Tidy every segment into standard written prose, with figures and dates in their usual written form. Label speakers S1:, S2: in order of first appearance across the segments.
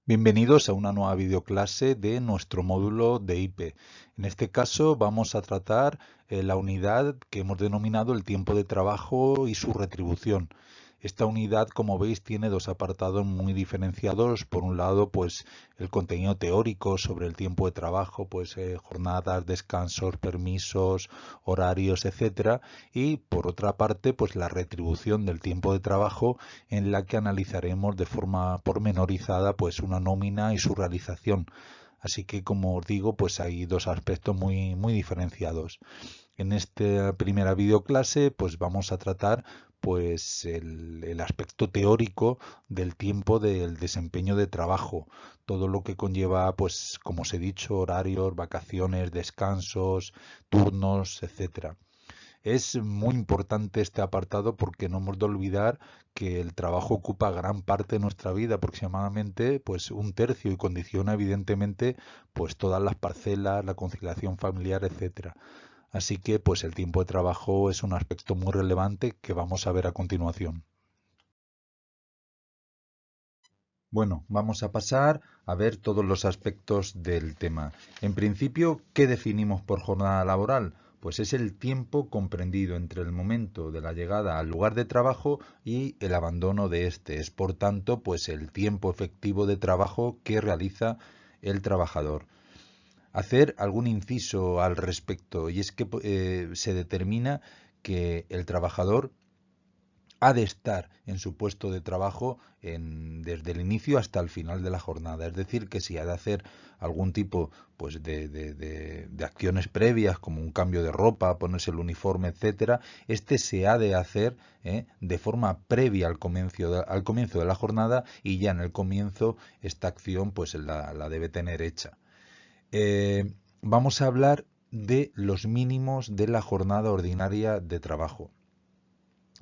S1: Bienvenidos a una nueva videoclase de nuestro módulo de IP. En este caso vamos a tratar la unidad que hemos denominado el tiempo de trabajo y su retribución. Esta unidad, como veis, tiene dos apartados muy diferenciados. Por un lado, pues el contenido teórico sobre el tiempo de trabajo, pues jornadas, descansos, permisos, horarios, etcétera. Y por otra parte, pues la retribución del tiempo de trabajo, en la que analizaremos de forma pormenorizada pues una nómina y su realización. Así que, como os digo, pues hay dos aspectos muy diferenciados. En esta primera videoclase pues vamos a tratar pues el aspecto teórico del tiempo del desempeño de trabajo, todo lo que conlleva, pues como os he dicho, horarios, vacaciones, descansos, turnos, etcétera. Es muy importante este apartado porque no hemos de olvidar que el trabajo ocupa gran parte de nuestra vida, aproximadamente pues un tercio, y condiciona evidentemente pues todas las parcelas, la conciliación familiar, etcétera. Así que pues el tiempo de trabajo es un aspecto muy relevante que vamos a ver a continuación. Bueno, vamos a pasar a ver todos los aspectos del tema. En principio, ¿qué definimos por jornada laboral? Pues es el tiempo comprendido entre el momento de la llegada al lugar de trabajo y el abandono de este. Es, por tanto, pues el tiempo efectivo de trabajo que realiza el trabajador. Hacer algún inciso al respecto, y es que se determina que el trabajador ha de estar en su puesto de trabajo desde el inicio hasta el final de la jornada. Es decir, que si ha de hacer algún tipo pues, de acciones previas, como un cambio de ropa, ponerse el uniforme, etcétera, este se ha de hacer de forma previa al comienzo de la jornada, y ya en el comienzo esta acción pues la debe tener hecha. Vamos a hablar de los mínimos de la jornada ordinaria de trabajo.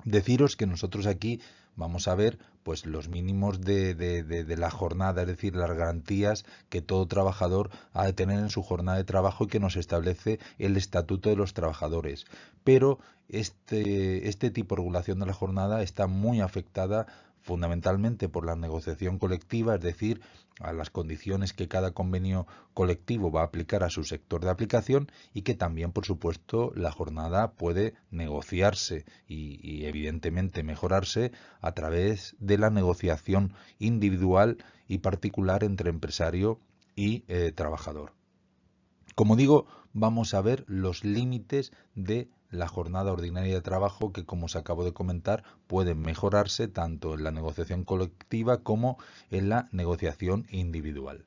S1: Deciros que nosotros aquí vamos a ver pues los mínimos de la jornada, es decir, las garantías que todo trabajador ha de tener en su jornada de trabajo y que nos establece el Estatuto de los Trabajadores. Pero este tipo de regulación de la jornada está muy afectada fundamentalmente por la negociación colectiva, es decir, a las condiciones que cada convenio colectivo va a aplicar a su sector de aplicación, y que también, por supuesto, la jornada puede negociarse y evidentemente mejorarse a través de la negociación individual y particular entre empresario y trabajador. Como digo, vamos a ver los límites de la jornada ordinaria de trabajo que, como os acabo de comentar, pueden mejorarse tanto en la negociación colectiva como en la negociación individual.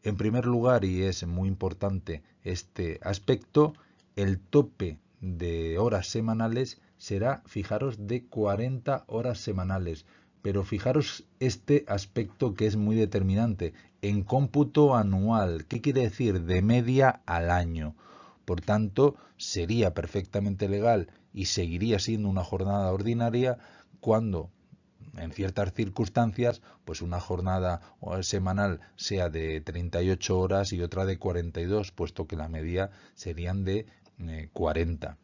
S1: En primer lugar, y es muy importante este aspecto, el tope de horas semanales será, fijaros, de 40 horas semanales. Pero fijaros este aspecto que es muy determinante, en cómputo anual. ¿Qué quiere decir? De media al año. Por tanto, sería perfectamente legal y seguiría siendo una jornada ordinaria cuando en ciertas circunstancias, pues una jornada semanal sea de 38 horas y otra de 42, puesto que la media serían de 40.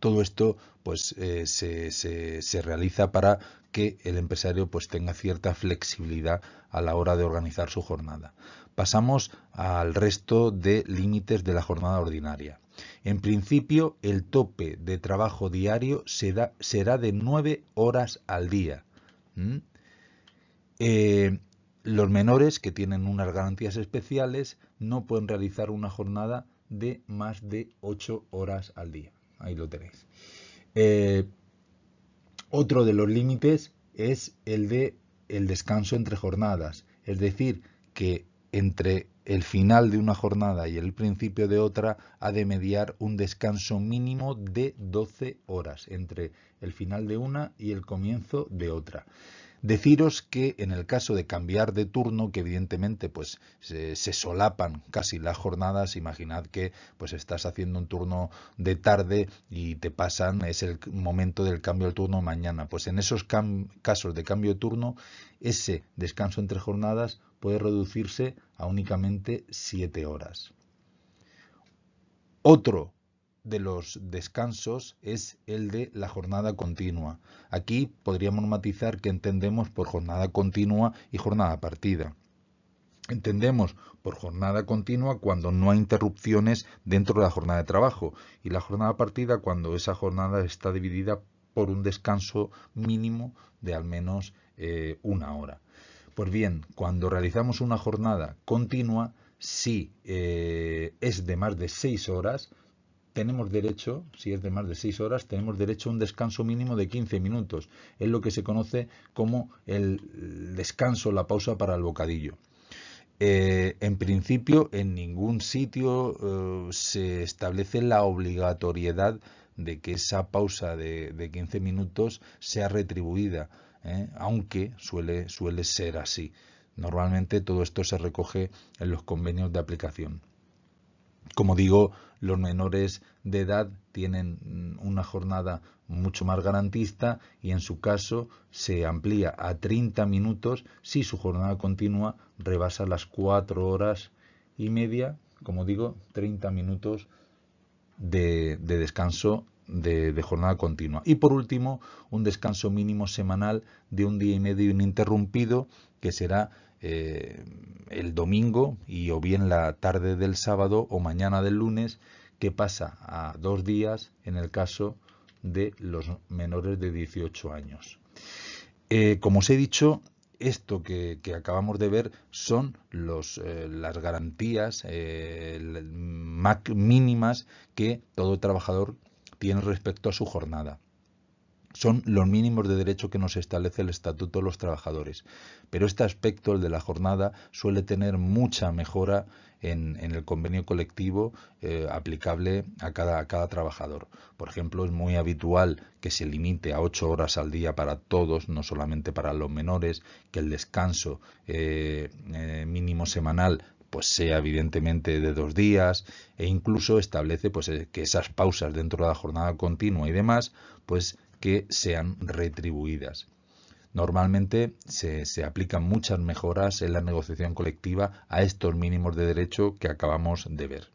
S1: Todo esto pues se realiza para que el empresario pues tenga cierta flexibilidad a la hora de organizar su jornada. Pasamos al resto de límites de la jornada ordinaria. En principio, el tope de trabajo diario será de 9 horas al día. ¿Mm? Eh, los menores, que tienen unas garantías especiales, no pueden realizar una jornada de más de 8 horas al día. Ahí lo tenéis. Eh, Otro de los límites es el de el descanso entre jornadas, es decir, que entre el final de una jornada y el principio de otra ha de mediar un descanso mínimo de 12 horas entre el final de una y el comienzo de otra. Deciros que en el caso de cambiar de turno, que evidentemente pues se solapan casi las jornadas, imaginad que pues estás haciendo un turno de tarde y te pasan, es el momento del cambio del turno mañana. Pues en esos casos de cambio de turno, ese descanso entre jornadas puede reducirse a únicamente 7 horas. Otro de los descansos es el de la jornada continua. Aquí podríamos matizar qué entendemos por jornada continua y jornada partida. Entendemos por jornada continua cuando no hay interrupciones dentro de la jornada de trabajo, y la jornada partida cuando esa jornada está dividida por un descanso mínimo de al menos una hora. Pues bien, cuando realizamos una jornada continua, si es de más de 6 horas, tenemos derecho, si es de más de 6 horas, tenemos derecho a un descanso mínimo de 15 minutos. Es lo que se conoce como el descanso, la pausa para el bocadillo. En principio, en ningún sitio se establece la obligatoriedad de que esa pausa de 15 minutos sea retribuida, aunque suele ser así. Normalmente todo esto se recoge en los convenios de aplicación. Como digo, los menores de edad tienen una jornada mucho más garantista y en su caso se amplía a 30 minutos si su jornada continua rebasa las 4 horas y media, como digo, 30 minutos de descanso de jornada continua. Y por último, un descanso mínimo semanal de un día y medio ininterrumpido, que será el domingo y o bien la tarde del sábado o mañana del lunes, que pasa a 2 días en el caso de los menores de 18 años. Como os he dicho, esto que acabamos de ver son las garantías mínimas que todo trabajador tiene respecto a su jornada. Son los mínimos de derecho que nos establece el Estatuto de los Trabajadores. Pero este aspecto, el de la jornada, suele tener mucha mejora en el convenio colectivo aplicable a cada trabajador. Por ejemplo, es muy habitual que se limite a 8 horas al día para todos, no solamente para los menores, que el descanso mínimo semanal pues sea evidentemente de 2 días, e incluso establece pues que esas pausas dentro de la jornada continua y demás pues que sean retribuidas. Normalmente se aplican muchas mejoras en la negociación colectiva a estos mínimos de derecho que acabamos de ver.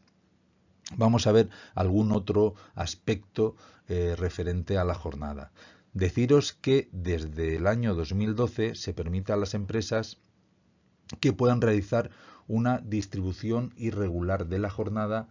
S1: Vamos a ver algún otro aspecto referente a la jornada. Deciros que desde el año 2012 se permite a las empresas que puedan realizar una distribución irregular de la jornada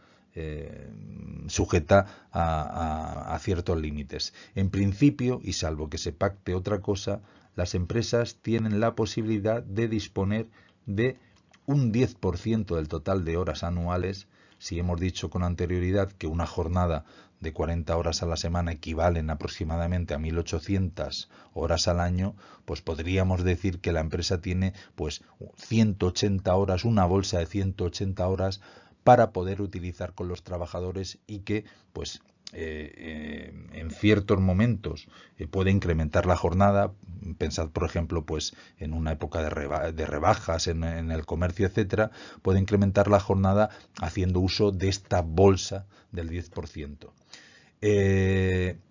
S1: sujeta a ciertos límites. En principio, y salvo que se pacte otra cosa, las empresas tienen la posibilidad de disponer de un 10% del total de horas anuales. Si hemos dicho con anterioridad que una jornada de 40 horas a la semana equivalen aproximadamente a 1.800 horas al año, pues podríamos decir que la empresa tiene pues 180 horas, una bolsa de 180 horas para poder utilizar con los trabajadores y que pues en ciertos momentos puede incrementar la jornada. Pensad, por ejemplo, pues en una época de rebajas en el comercio, etcétera, puede incrementar la jornada haciendo uso de esta bolsa del 10%.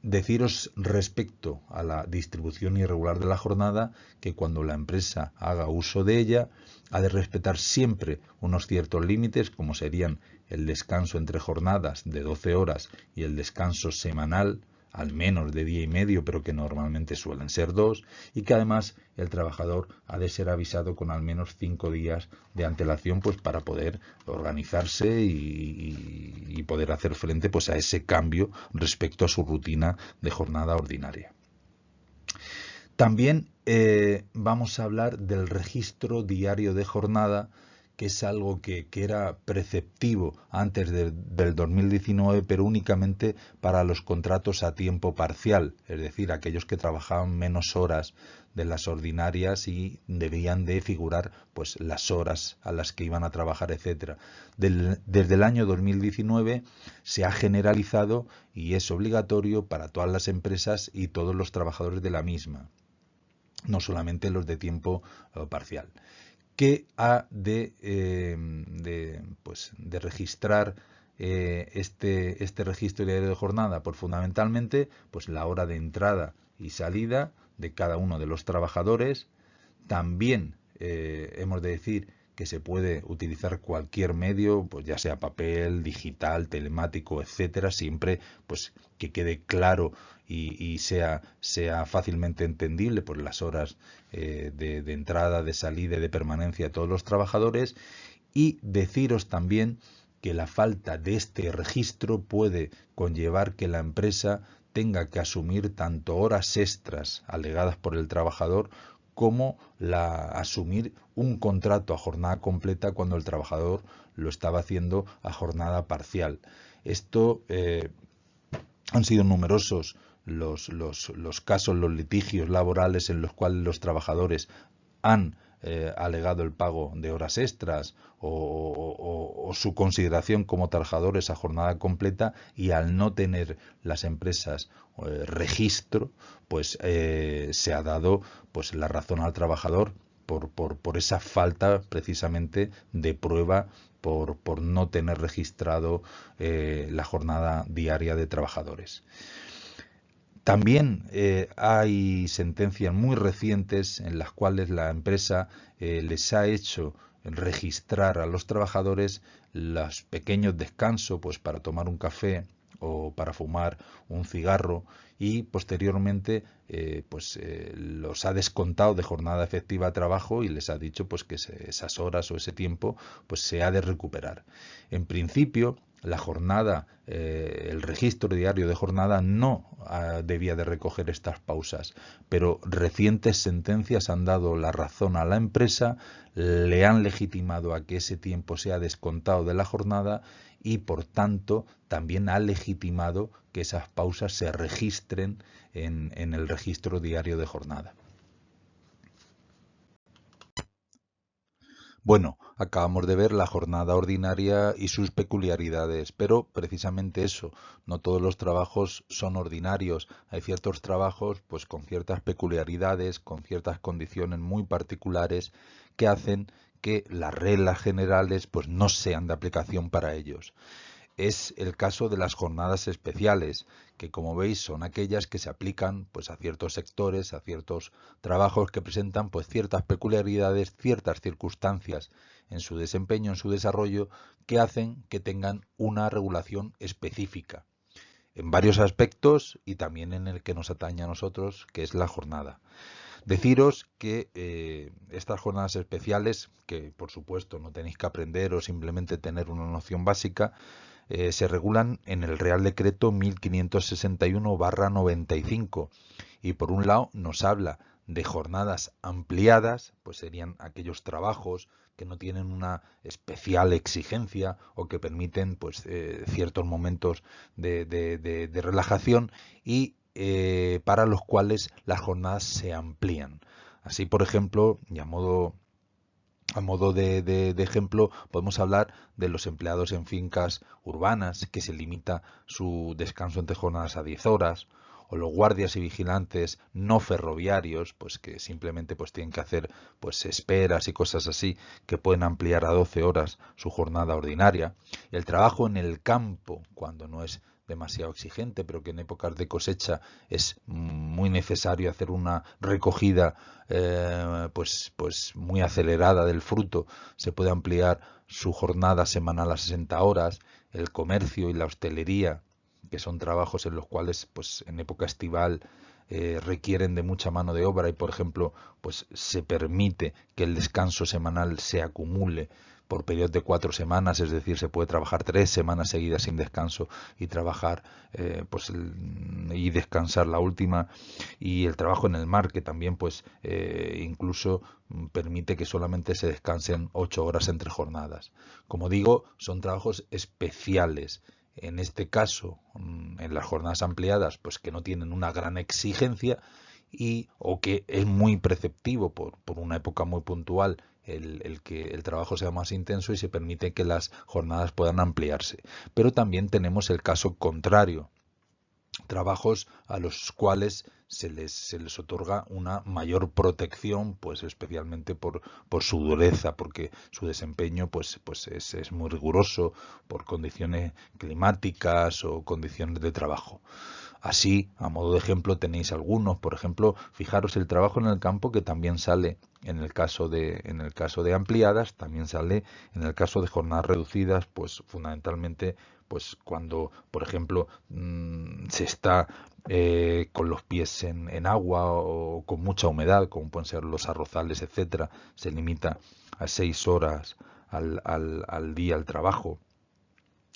S1: Deciros respecto a la distribución irregular de la jornada que cuando la empresa haga uso de ella ha de respetar siempre unos ciertos límites, como serían el descanso entre jornadas de 12 horas y el descanso semanal al menos de día y medio, pero que normalmente suelen ser 2, y que además el trabajador ha de ser avisado con al menos 5 días de antelación pues para poder organizarse y poder hacer frente pues a ese cambio respecto a su rutina de jornada ordinaria. También vamos a hablar del registro diario de jornada, que es algo que era preceptivo antes del 2019, pero únicamente para los contratos a tiempo parcial, es decir, aquellos que trabajaban menos horas de las ordinarias y debían de figurar pues las horas a las que iban a trabajar, etcétera. Desde el año 2019 se ha generalizado y es obligatorio para todas las empresas y todos los trabajadores de la misma, no solamente los de tiempo parcial, que ha de registrar este registro diario de jornada, pues fundamentalmente pues la hora de entrada y salida de cada uno de los trabajadores. También hemos de decir que se puede utilizar cualquier medio, pues ya sea papel, digital, telemático, etcétera, siempre pues que quede claro y sea fácilmente entendible por las horas de entrada, de salida y de permanencia de todos los trabajadores. Y deciros también que la falta de este registro puede conllevar que la empresa tenga que asumir tanto horas extras alegadas por el trabajador como asumir un contrato a jornada completa cuando el trabajador lo estaba haciendo a jornada parcial. Esto han sido numerosos los casos, los litigios laborales en los cuales los trabajadores han alegado el pago de horas extras o su consideración como trabajadores a jornada completa, y al no tener las empresas registro, pues se ha dado pues la razón al trabajador por esa falta precisamente de prueba, por no tener registrado la jornada diaria de trabajadores. También hay sentencias muy recientes en las cuales la empresa les ha hecho registrar a los trabajadores los pequeños descansos, pues para tomar un café o para fumar un cigarro, y posteriormente los ha descontado de jornada efectiva de trabajo y les ha dicho pues que esas horas o ese tiempo pues se ha de recuperar. En principio, la jornada, el registro diario de jornada no debía de recoger estas pausas, pero recientes sentencias han dado la razón a la empresa, le han legitimado a que ese tiempo sea descontado de la jornada y por tanto también ha legitimado que esas pausas se registren en el registro diario de jornada. Bueno, acabamos de ver la jornada ordinaria y sus peculiaridades, pero precisamente eso, no todos los trabajos son ordinarios. Hay ciertos trabajos pues con ciertas peculiaridades, con ciertas condiciones muy particulares que hacen que las reglas generales pues no sean de aplicación para ellos. Es el caso de las jornadas especiales, que como veis son aquellas que se aplican pues a ciertos sectores, a ciertos trabajos que presentan pues ciertas peculiaridades, ciertas circunstancias en su desempeño, en su desarrollo, que hacen que tengan una regulación específica en varios aspectos y también en el que nos atañe a nosotros, que es la jornada. Deciros que estas jornadas especiales, que por supuesto no tenéis que aprender o simplemente tener una noción básica, se regulan en el Real Decreto 1561/95 y por un lado nos habla de jornadas ampliadas, pues serían aquellos trabajos que no tienen una especial exigencia o que permiten pues ciertos momentos de relajación y para los cuales las jornadas se amplían. Así, por ejemplo, y a modo de ejemplo, podemos hablar de los empleados en fincas urbanas, que se limita su descanso entre jornadas a 10 horas, o los guardias y vigilantes no ferroviarios, pues que simplemente pues tienen que hacer pues esperas y cosas así, que pueden ampliar a 12 horas su jornada ordinaria. Y el trabajo en el campo, cuando no es demasiado exigente, pero que en épocas de cosecha es muy necesario hacer una recogida pues muy acelerada del fruto, se puede ampliar su jornada semanal a 60 horas. El comercio y la hostelería, que son trabajos en los cuales pues en época estival requieren de mucha mano de obra y por ejemplo pues se permite que el descanso semanal se acumule por periodos de 4 semanas, es decir, se puede trabajar 3 semanas seguidas sin descanso y trabajar y descansar la última. Y el trabajo en el mar, que también pues incluso permite que solamente se descansen 8 horas entre jornadas. Como digo, son trabajos especiales. En este caso, en las jornadas ampliadas, pues que no tienen una gran exigencia o que es muy preceptivo por una época muy puntual el que el trabajo sea más intenso y se permite que las jornadas puedan ampliarse. Pero también tenemos el caso contrario, trabajos a los cuales se les otorga una mayor protección, pues especialmente por su dureza, porque su desempeño es muy riguroso por condiciones climáticas o condiciones de trabajo. Así, a modo de ejemplo, tenéis algunos, por ejemplo, fijaros el trabajo en el campo que también sale en el caso de ampliadas, también sale en el caso de jornadas reducidas, pues fundamentalmente pues cuando, por ejemplo, se está con los pies en agua o con mucha humedad, como pueden ser los arrozales, etcétera, se limita a 6 horas al día el trabajo.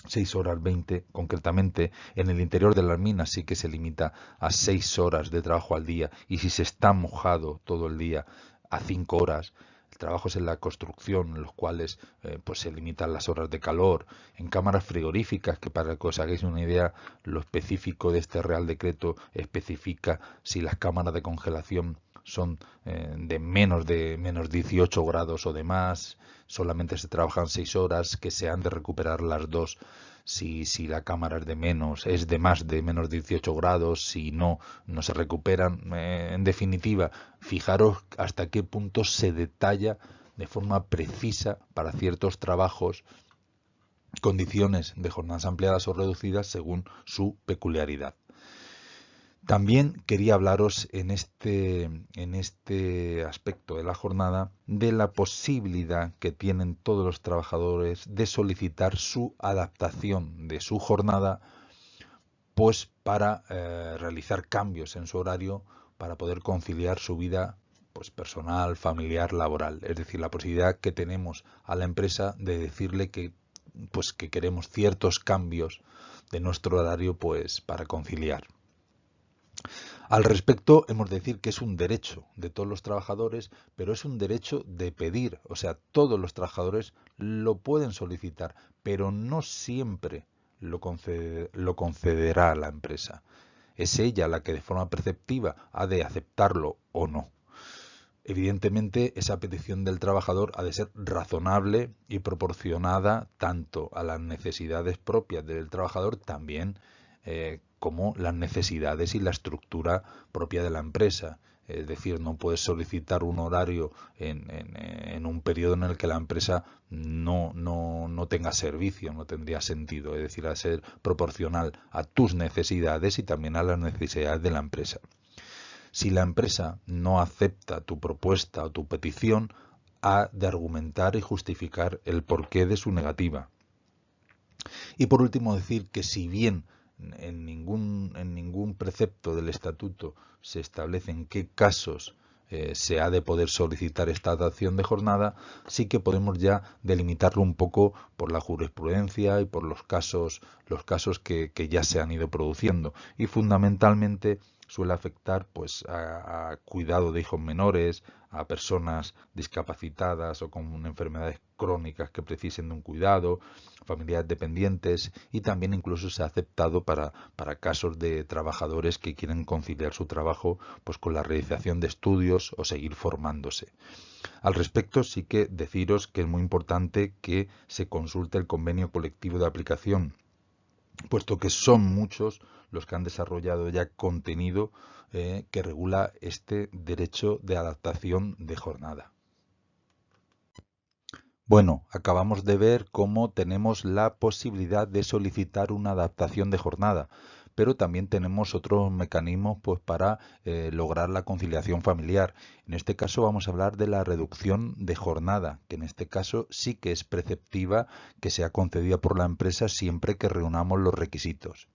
S1: 6 horas 20, concretamente en el interior de las minas sí que se limita a 6 horas de trabajo al día, y si se está mojado todo el día, a 5 horas. Trabajos en la construcción en los cuales pues se limitan las horas de calor, en cámaras frigoríficas, que para que os hagáis una idea, lo específico de este Real Decreto especifica si las cámaras de congelación son de menos 18 grados o de más, solamente se trabajan 6 horas, que se han de recuperar las dos si la cámara es de más de menos 18 grados, si no, no se recuperan. En definitiva, fijaros hasta qué punto se detalla de forma precisa para ciertos trabajos condiciones de jornadas ampliadas o reducidas según su peculiaridad. También quería hablaros en este aspecto de la jornada de la posibilidad que tienen todos los trabajadores de solicitar su adaptación de su jornada, pues para realizar cambios en su horario para poder conciliar su vida pues personal, familiar, laboral. Es decir, la posibilidad que tenemos a la empresa de decirle que pues que queremos ciertos cambios de nuestro horario pues para conciliar. Al respecto, hemos de decir que es un derecho de todos los trabajadores, pero es un derecho de pedir. O sea, todos los trabajadores lo pueden solicitar, pero no siempre lo concederá la empresa. Es ella la que de forma perceptiva ha de aceptarlo o no. Evidentemente, esa petición del trabajador ha de ser razonable y proporcionada tanto a las necesidades propias del trabajador, también como las necesidades y la estructura propia de la empresa. Es decir, no puedes solicitar un horario en un periodo en el que la empresa no tenga servicio, no tendría sentido. Es decir, ha de ser proporcional a tus necesidades y también a las necesidades de la empresa. Si la empresa no acepta tu propuesta o tu petición, ha de argumentar y justificar el porqué de su negativa. Y por último decir que si bien en ningún precepto del estatuto se establece en qué casos se ha de poder solicitar esta adaptación de jornada, sí que podemos ya delimitarlo un poco por la jurisprudencia y por los casos que ya se han ido produciendo, y fundamentalmente suele afectar pues a cuidado de hijos menores, a personas discapacitadas o con enfermedades crónicas que precisen de un cuidado, familiares dependientes, y también incluso se ha aceptado para casos de trabajadores que quieren conciliar su trabajo pues con la realización de estudios o seguir formándose. Al respecto, sí que deciros que es muy importante que se consulte el convenio colectivo de aplicación, puesto que son muchos los que han desarrollado ya contenido que regula este derecho de adaptación de jornada. Bueno, acabamos de ver cómo tenemos la posibilidad de solicitar una adaptación de jornada, pero también tenemos otros mecanismos pues, para lograr la conciliación familiar. En este caso vamos a hablar de la reducción de jornada, que en este caso sí que es preceptiva, que sea concedida por la empresa siempre que reunamos los requisitos.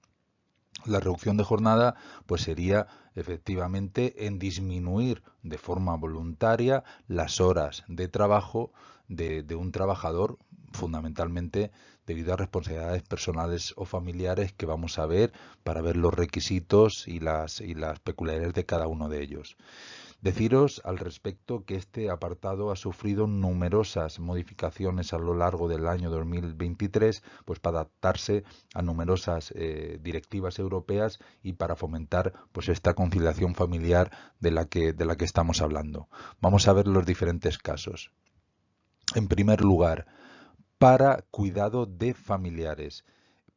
S1: La reducción de jornada pues sería efectivamente en disminuir de forma voluntaria las horas de trabajo de un trabajador, fundamentalmente debido a responsabilidades personales o familiares que vamos a ver para ver los requisitos y las peculiaridades de cada uno de ellos. Deciros al respecto que este apartado ha sufrido numerosas modificaciones a lo largo del año 2023, pues para adaptarse a numerosas directivas europeas y para fomentar pues esta conciliación familiar de la que estamos hablando. Vamos a ver los diferentes casos. En primer lugar, para cuidado de familiares.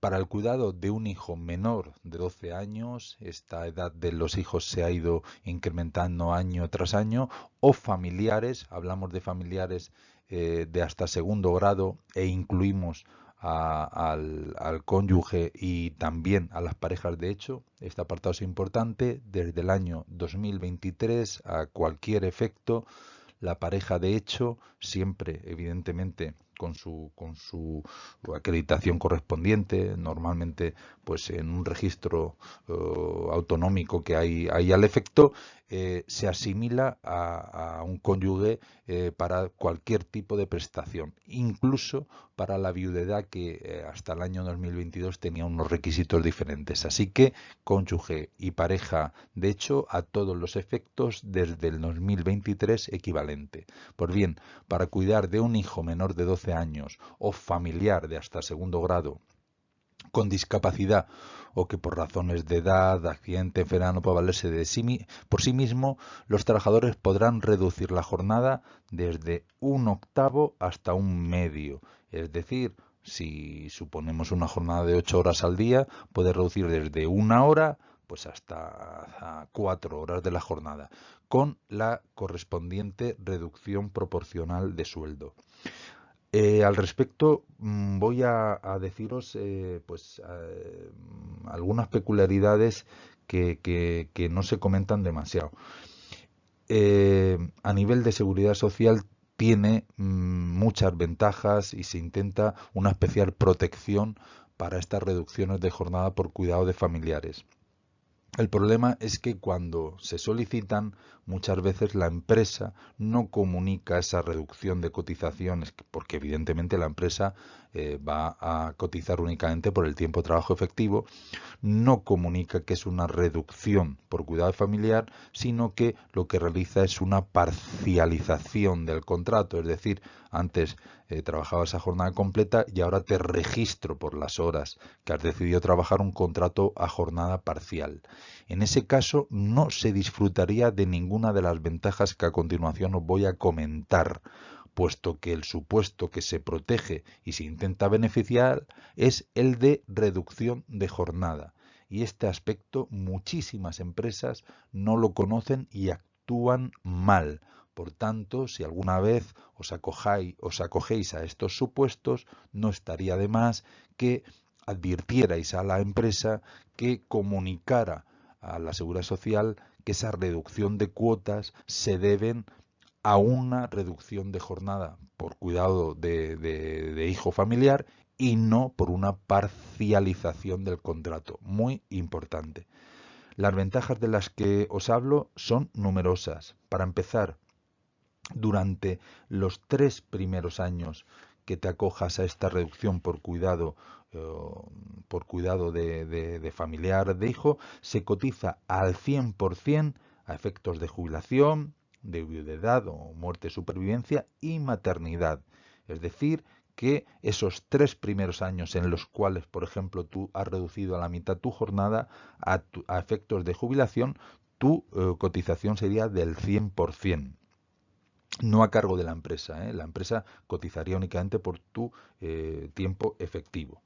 S1: Para el cuidado de un hijo menor de 12 años, esta edad de los hijos se ha ido incrementando año tras año, o familiares, hablamos de familiares de hasta segundo grado e incluimos al cónyuge y también a las parejas de hecho. Este apartado es importante. Desde el año 2023, a cualquier efecto, la pareja de hecho, siempre evidentemente con su acreditación correspondiente, normalmente pues en un registro autonómico que hay al efecto, se asimila a un cónyuge para cualquier tipo de prestación, incluso para la viudedad que hasta el año 2022 tenía unos requisitos diferentes. Así que cónyuge y pareja de hecho a todos los efectos desde el 2023 equivalente. Pues bien, para cuidar de un hijo menor de 12 años o familiar de hasta segundo grado con discapacidad o que por razones de edad, accidente, enfermedad no pueda valerse por sí mismo, los trabajadores podrán reducir la jornada desde un octavo hasta un medio. Es decir, si suponemos una jornada de 8 horas al día, puede reducir desde una hora pues hasta 4 horas de la jornada, con la correspondiente reducción proporcional de sueldo. Al respecto, voy a deciros algunas peculiaridades que no se comentan demasiado. A nivel de seguridad social tiene muchas ventajas y se intenta una especial protección para estas reducciones de jornada por cuidado de familiares. El problema es que cuando se solicitan, muchas veces la empresa no comunica esa reducción de cotizaciones, porque evidentemente la empresa va a cotizar únicamente por el tiempo de trabajo efectivo, no comunica que es una reducción por cuidado familiar, sino que lo que realiza es una parcialización del contrato, es decir, antes trabajabas a jornada completa y ahora te registro por las horas que has decidido trabajar un contrato a jornada parcial. En ese caso no se disfrutaría de ninguna de las ventajas que a continuación os voy a comentar, puesto que el supuesto que se protege y se intenta beneficiar es el de reducción de jornada. Y este aspecto muchísimas empresas no lo conocen y actúan mal. Por tanto, si alguna vez os acogéis a estos supuestos, no estaría de más que advirtierais a la empresa que comunicara a la Seguridad Social que esa reducción de cuotas se deben a una reducción de jornada por cuidado de hijo familiar y no por una parcialización del contrato. Muy importante. Las ventajas de las que os hablo son numerosas. Para empezar, durante los 3 primeros años que te acojas a esta reducción por cuidado de familiar de hijo, se cotiza al 100% a efectos de jubilación, de viudedad o muerte, supervivencia y maternidad. Es decir, que esos 3 primeros años en los cuales, por ejemplo, tú has reducido a la mitad tu jornada a efectos de jubilación, tu cotización sería del 100%. No a cargo de la empresa, ¿eh? La empresa cotizaría únicamente por tu tiempo efectivo.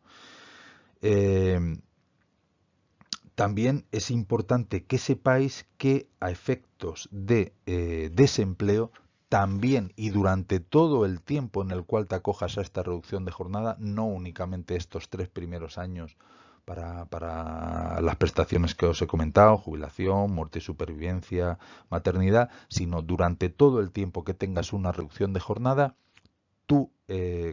S1: También es importante que sepáis que a efectos de desempleo, también y durante todo el tiempo en el cual te acojas a esta reducción de jornada, no únicamente estos 3 primeros años para las prestaciones que os he comentado, jubilación, muerte y supervivencia, maternidad, sino durante todo el tiempo que tengas una reducción de jornada, tu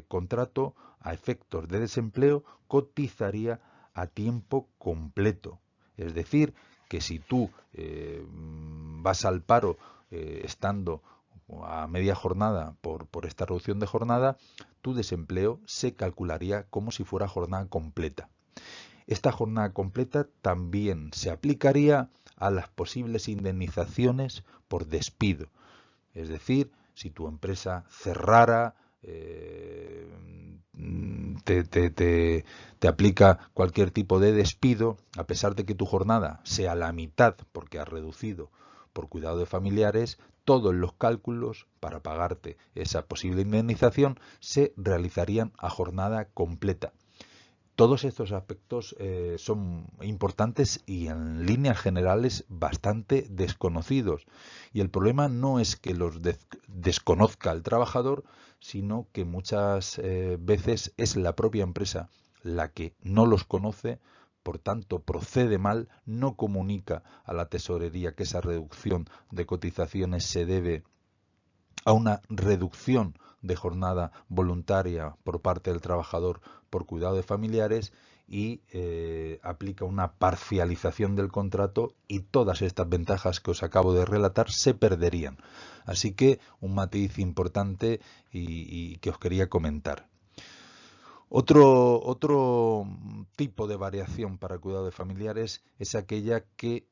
S1: contrato a efectos de desempleo cotizaría a tiempo completo. Es decir, que si tú vas al paro estando a media jornada por esta reducción de jornada, tu desempleo se calcularía como si fuera jornada completa. Esta jornada completa también se aplicaría a las posibles indemnizaciones por despido. Es decir, si tu empresa cerrara, te aplica cualquier tipo de despido, a pesar de que tu jornada sea la mitad porque has reducido por cuidado de familiares, todos los cálculos para pagarte esa posible indemnización se realizarían a jornada completa. Todos estos aspectos son importantes y en líneas generales bastante desconocidos. Y el problema no es que los desconozca el trabajador, sino que muchas veces es la propia empresa la que no los conoce, por tanto procede mal, no comunica a la tesorería que esa reducción de cotizaciones se debe a una reducción de jornada voluntaria por parte del trabajador por cuidado de familiares y aplica una parcialización del contrato y todas estas ventajas que os acabo de relatar se perderían. Así que un matiz importante y que os quería comentar. Otro tipo de variación para el cuidado de familiares es aquella que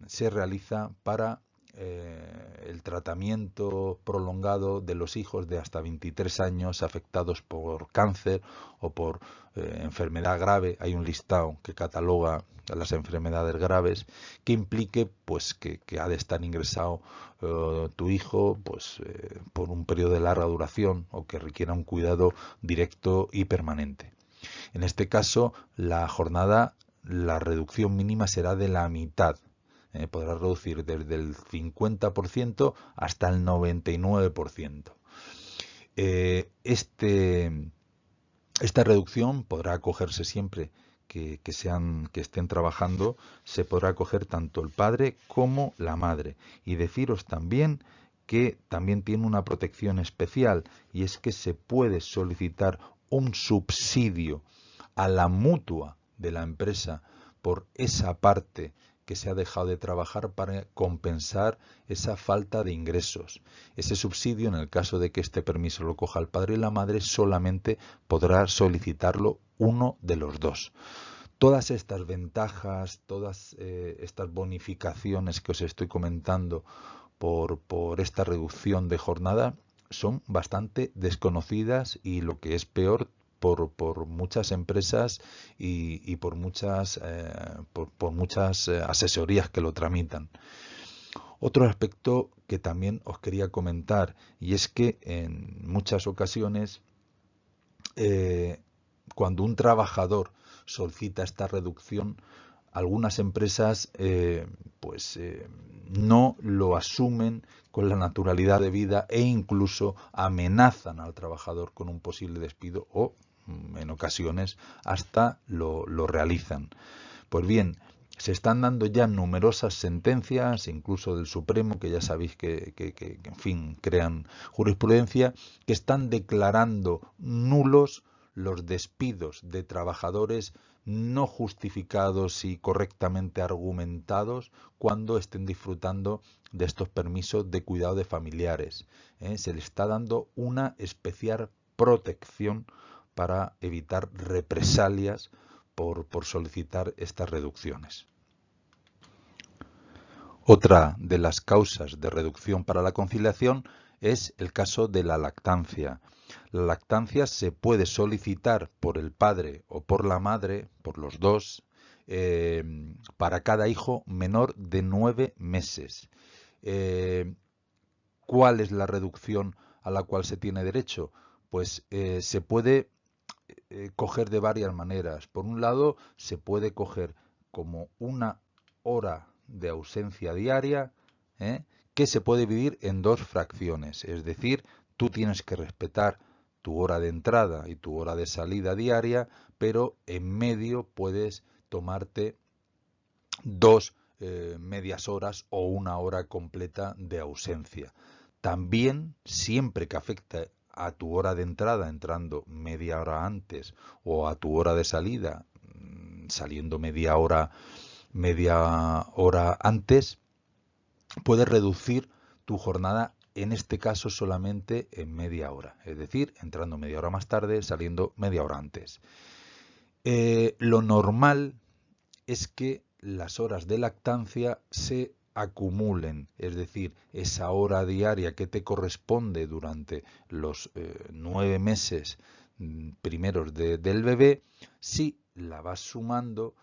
S1: se realiza para el tratamiento prolongado de los hijos de hasta 23 años afectados por cáncer o por enfermedad grave. Hay un listado que cataloga las enfermedades graves que implique pues que ha de estar ingresado tu hijo pues por un periodo de larga duración o que requiera un cuidado directo y permanente. En este caso, la jornada, la reducción mínima será de la mitad. Podrá reducir desde el 50% hasta el 99%. Esta reducción podrá acogerse siempre que estén trabajando, se podrá acoger tanto el padre como la madre. Y deciros también que también tiene una protección especial, y es que se puede solicitar un subsidio a la mutua de la empresa por esa parte que se ha dejado de trabajar para compensar esa falta de ingresos. Ese subsidio, en el caso de que este permiso lo coja el padre y la madre, solamente podrá solicitarlo uno de los dos. Todas estas ventajas, todas estas bonificaciones que os estoy comentando por esta reducción de jornada son bastante desconocidas y, lo que es peor, por muchas empresas y por muchas asesorías que lo tramitan. Otro aspecto que también os quería comentar, y es que en muchas ocasiones cuando un trabajador solicita esta reducción, algunas empresas no lo asumen con la naturalidad debida e incluso amenazan al trabajador con un posible despido o en ocasiones hasta lo realizan. Pues bien, se están dando ya numerosas sentencias, incluso del Supremo, que ya sabéis que en fin, crean jurisprudencia, que están declarando nulos los despidos de trabajadores no justificados y correctamente argumentados cuando estén disfrutando de estos permisos de cuidado de familiares. Se le está dando una especial protección para evitar represalias por solicitar estas reducciones. Otra de las causas de reducción para la conciliación es el caso de la lactancia. La lactancia se puede solicitar por el padre o por la madre, por los dos, para cada hijo menor de 9 meses. ¿Cuál es la reducción a la cual se tiene derecho? Pues se puede coger de varias maneras. Por un lado, se puede coger como una hora de ausencia diaria, que se puede dividir en dos fracciones. Es decir, tú tienes que respetar tu hora de entrada y tu hora de salida diaria, pero en medio puedes tomarte dos medias horas o una hora completa de ausencia. También, siempre que afecte a tu hora de entrada entrando media hora antes o a tu hora de salida saliendo media hora antes, puedes reducir tu jornada, en este caso solamente en media hora, es decir, entrando media hora más tarde, saliendo media hora antes. Lo normal es que las horas de lactancia se acumulen, es decir, esa hora diaria que te corresponde durante los 9 meses primeros del bebé, si la vas sumando,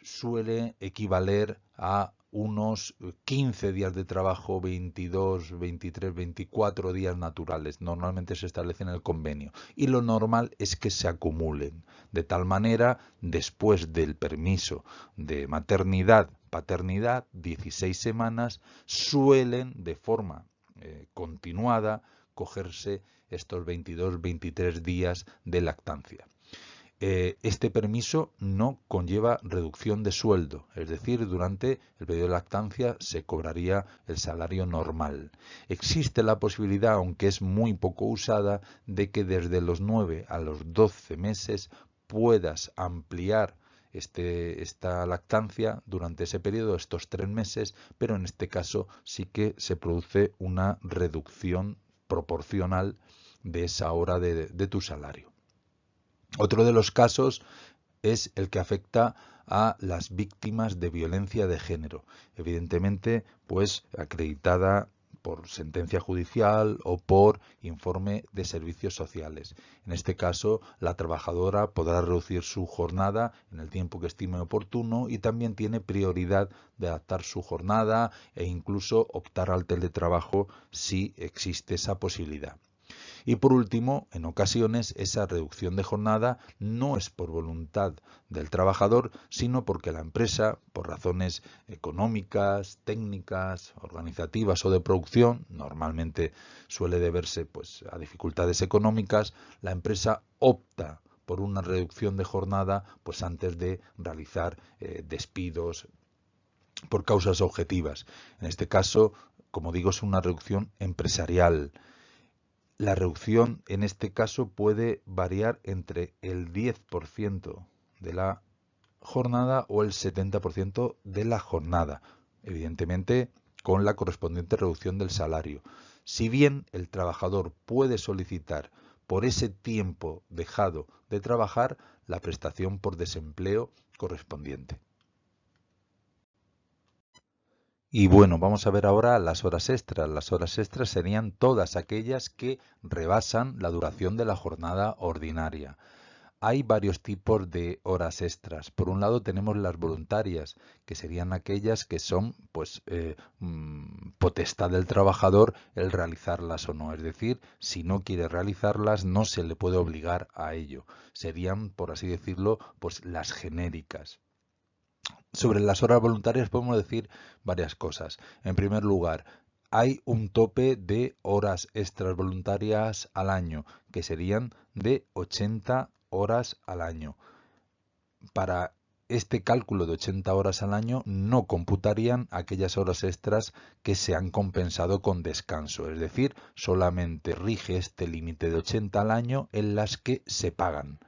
S1: suele equivaler a unos 15 días de trabajo, 22, 23, 24 días naturales. Normalmente se establece en el convenio. Y lo normal es que se acumulen. De tal manera, después del permiso de maternidad, paternidad, 16 semanas, suelen de forma continuada cogerse estos 22, 23 días de lactancia. Este permiso no conlleva reducción de sueldo, es decir, durante el periodo de lactancia se cobraría el salario normal. Existe la posibilidad, aunque es muy poco usada, de que desde los 9 a los 12 meses puedas ampliar esta lactancia durante ese periodo, estos 3 meses, pero en este caso sí que se produce una reducción proporcional de esa hora de tu salario. Otro de los casos es el que afecta a las víctimas de violencia de género, evidentemente pues acreditada por sentencia judicial o por informe de servicios sociales. En este caso, la trabajadora podrá reducir su jornada en el tiempo que estime oportuno y también tiene prioridad de adaptar su jornada e incluso optar al teletrabajo si existe esa posibilidad. Y por último, en ocasiones esa reducción de jornada no es por voluntad del trabajador, sino porque la empresa, por razones económicas, técnicas, organizativas o de producción, normalmente suele deberse pues, a dificultades económicas, la empresa opta por una reducción de jornada pues antes de realizar despidos por causas objetivas. En este caso, como digo, es una reducción empresarial. La reducción en este caso puede variar entre el 10% de la jornada o el 70% de la jornada, evidentemente con la correspondiente reducción del salario. Si bien el trabajador puede solicitar por ese tiempo dejado de trabajar la prestación por desempleo correspondiente. Y bueno, vamos a ver ahora las horas extras. Las horas extras serían todas aquellas que rebasan la duración de la jornada ordinaria. Hay varios tipos de horas extras. Por un lado tenemos las voluntarias, que serían aquellas que son pues potestad del trabajador el realizarlas o no. Es decir, si no quiere realizarlas no se le puede obligar a ello. Serían, por así decirlo, pues las genéricas. Sobre las horas voluntarias podemos decir varias cosas. En primer lugar, hay un tope de horas extras voluntarias al año, que serían de 80 horas al año. Para este cálculo de 80 horas al año no computarían aquellas horas extras que se han compensado con descanso, es decir, solamente rige este límite de 80 al año en las que se pagan.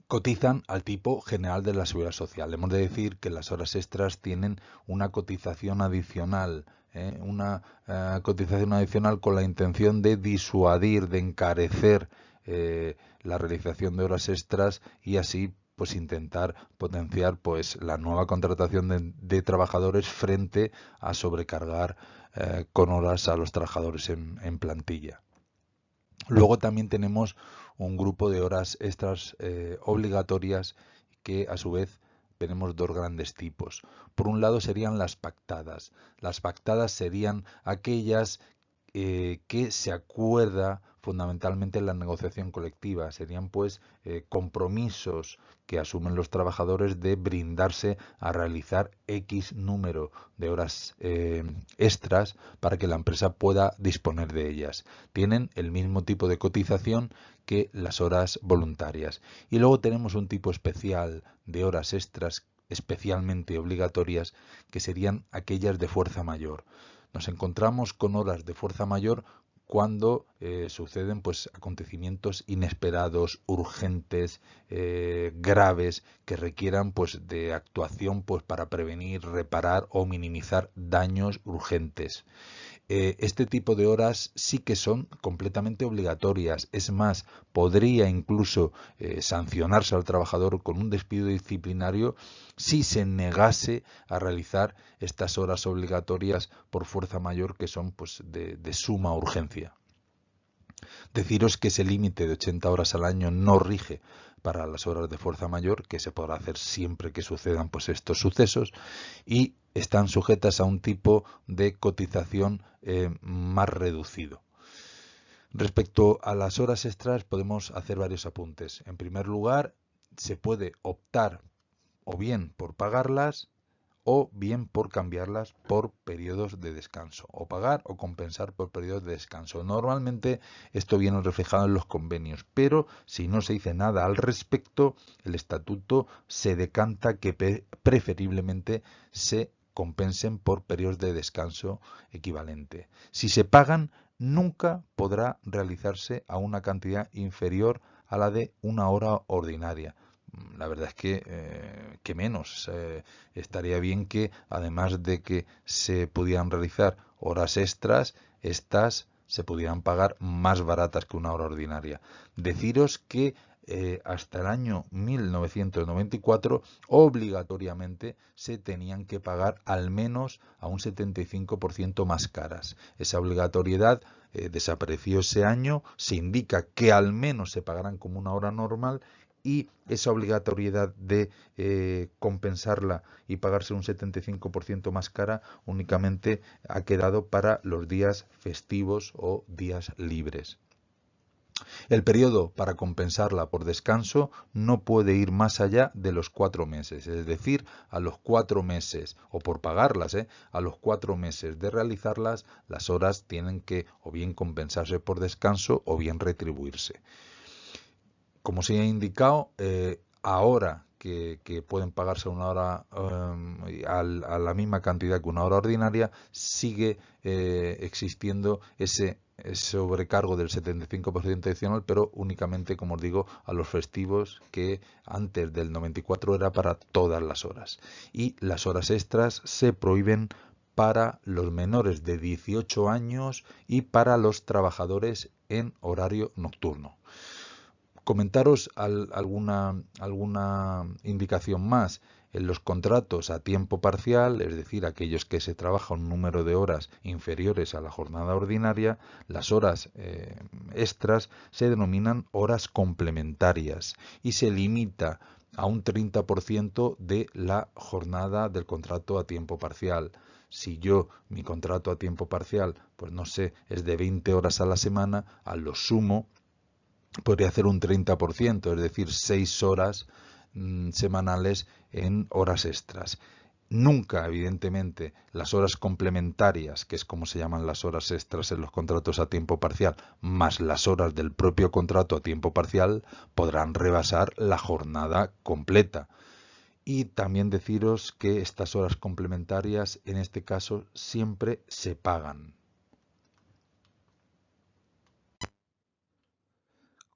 S1: Cotizan al tipo general de la seguridad social. Hemos de decir que las horas extras tienen una cotización adicional, cotización adicional con la intención de disuadir, de encarecer la realización de horas extras y así pues intentar potenciar pues la nueva contratación de trabajadores frente a sobrecargar con horas a los trabajadores en plantilla. Luego también tenemos un grupo de horas extras obligatorias que a su vez tenemos dos grandes tipos. Por un lado serían las pactadas. Las pactadas serían aquellas que se acuerda fundamentalmente en la negociación colectiva. Serían pues compromisos que asumen los trabajadores de brindarse a realizar X número de horas extras para que la empresa pueda disponer de ellas. Tienen el mismo tipo de cotización que las horas voluntarias. Y luego tenemos un tipo especial de horas extras especialmente obligatorias que serían aquellas de fuerza mayor. Nos encontramos con horas de fuerza mayor cuando suceden pues acontecimientos inesperados, urgentes, graves, que requieran pues de actuación pues para prevenir, reparar o minimizar daños urgentes. Este tipo de horas sí que son completamente obligatorias. Es más, podría incluso sancionarse al trabajador con un despido disciplinario si se negase a realizar estas horas obligatorias por fuerza mayor que son pues, de suma urgencia. Deciros que ese límite de 80 horas al año no rige para las horas de fuerza mayor, que se podrá hacer siempre que sucedan pues estos sucesos, y están sujetas a un tipo de cotización más reducido. Respecto a las horas extras podemos hacer varios apuntes. En primer lugar, se puede optar o bien por pagarlas o bien por cambiarlas por periodos de descanso, o pagar o compensar por periodos de descanso. Normalmente esto viene reflejado en los convenios, pero si no se dice nada al respecto, el estatuto se decanta que preferiblemente se compensen por periodos de descanso equivalente. Si se pagan, nunca podrá realizarse a una cantidad inferior a la de una hora ordinaria. La verdad es que menos. Estaría bien que, además de que se pudieran realizar horas extras, estas se pudieran pagar más baratas que una hora ordinaria. Deciros que hasta el año 1994 obligatoriamente se tenían que pagar al menos a un 75% más caras. Esa obligatoriedad desapareció ese año, se indica que al menos se pagarán como una hora normal, y esa obligatoriedad de compensarla y pagarse un 75% más cara únicamente ha quedado para los días festivos o días libres. El periodo para compensarla por descanso no puede ir más allá de los 4 meses, es decir, a los 4 meses, o por pagarlas, a los 4 meses de realizarlas, las horas tienen que o bien compensarse por descanso o bien retribuirse. Como se ha indicado, ahora que pueden pagarse una hora a la misma cantidad que una hora ordinaria, sigue existiendo ese sobrecargo del 75% adicional, pero únicamente, como os digo, a los festivos, que antes del 94 era para todas las horas. Y las horas extras se prohíben para los menores de 18 años y para los trabajadores en horario nocturno. Comentaros alguna indicación más. En los contratos a tiempo parcial, es decir, aquellos que se trabaja un número de horas inferiores a la jornada ordinaria, las horas extras se denominan horas complementarias y se limita a un 30% de la jornada del contrato a tiempo parcial. Si mi contrato a tiempo parcial, pues no sé, es de 20 horas a la semana, a lo sumo podría hacer un 30%, es decir, 6 horas semanales en horas extras. Nunca, evidentemente, las horas complementarias, que es como se llaman las horas extras en los contratos a tiempo parcial, más las horas del propio contrato a tiempo parcial, podrán rebasar la jornada completa. Y también deciros que estas horas complementarias, en este caso, siempre se pagan.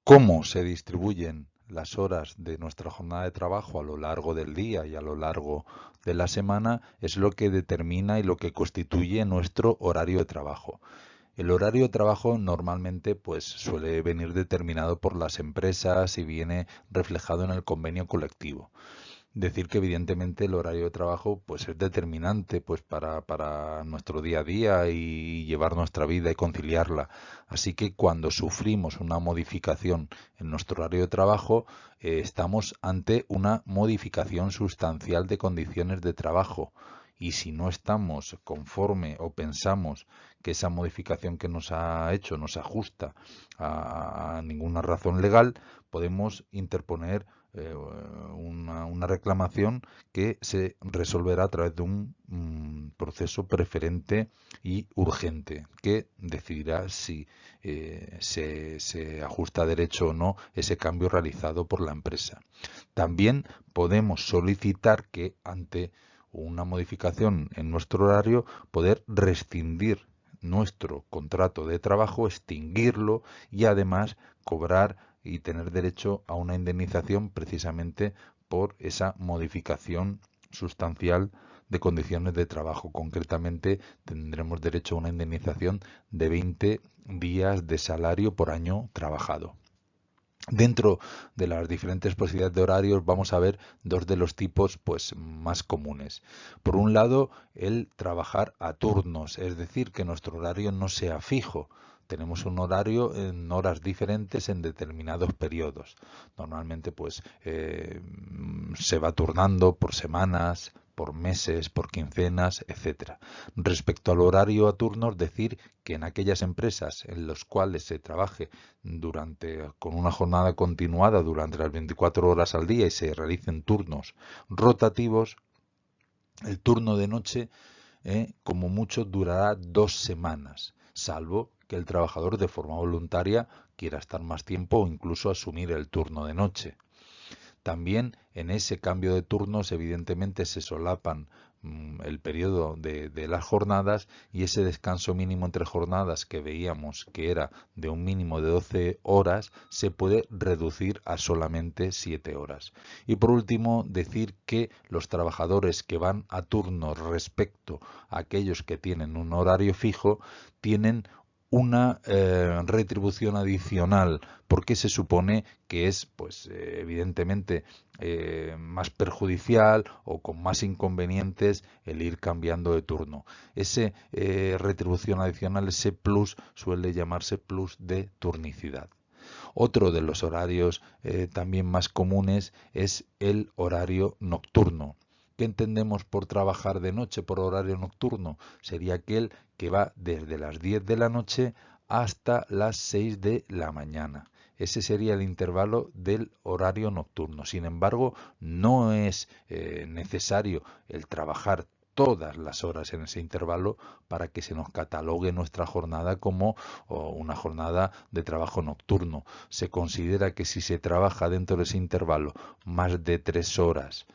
S1: Cómo se distribuyen las horas de nuestra jornada de trabajo a lo largo del día y a lo largo de la semana es lo que determina y lo que constituye nuestro horario de trabajo. El horario de trabajo normalmente pues suele venir determinado por las empresas y viene reflejado en el convenio colectivo. Decir que evidentemente el horario de trabajo pues es determinante pues para nuestro día a día y llevar nuestra vida y conciliarla. Así que cuando sufrimos una modificación en nuestro horario de trabajo, estamos ante una modificación sustancial de condiciones de trabajo. Y si no estamos conforme o pensamos que esa modificación que nos ha hecho nos ajusta a ninguna razón legal, podemos interponer una reclamación que se resolverá a través de un proceso preferente y urgente que decidirá si se ajusta a derecho o no ese cambio realizado por la empresa. También podemos solicitar que ante una modificación en nuestro horario poder rescindir nuestro contrato de trabajo, extinguirlo y además cobrar y tener derecho a una indemnización precisamente por esa modificación sustancial de condiciones de trabajo. Concretamente, tendremos derecho a una indemnización de 20 días de salario por año trabajado. Dentro de las diferentes posibilidades de horarios vamos a ver dos de los tipos pues más comunes. Por un lado, el trabajar a turnos, es decir, que nuestro horario no sea fijo. tenemos un horario en horas diferentes en determinados periodos. Normalmente pues se va turnando por semanas, por meses, por quincenas, etcétera. Respecto al horario a turnos, decir que en aquellas empresas en las cuales se trabaje con una jornada continuada durante las 24 horas al día y se realicen turnos rotativos, el turno de noche como mucho durará 2 semanas, salvo que el trabajador de forma voluntaria quiera estar más tiempo o incluso asumir el turno de noche. También en ese cambio de turnos evidentemente se solapan el periodo de las jornadas, y ese descanso mínimo entre jornadas que veíamos que era de un mínimo de 12 horas se puede reducir a solamente 7 horas. Y por último, decir que los trabajadores que van a turno respecto a aquellos que tienen un horario fijo tienen una retribución adicional, porque se supone que es, pues, evidentemente más perjudicial o con más inconvenientes el ir cambiando de turno. Ese retribución adicional, ese plus, suele llamarse plus de turnicidad. Otro de los horarios también más comunes es el horario nocturno. ¿Qué entendemos por trabajar de noche, por horario nocturno? Sería aquel que va desde las 10 de la noche hasta las 6 de la mañana. Ese sería el intervalo del horario nocturno. Sin embargo, no es necesario el trabajar todas las horas en ese intervalo para que se nos catalogue nuestra jornada como una jornada de trabajo nocturno. Se considera que si se trabaja dentro de ese intervalo más de 3 horas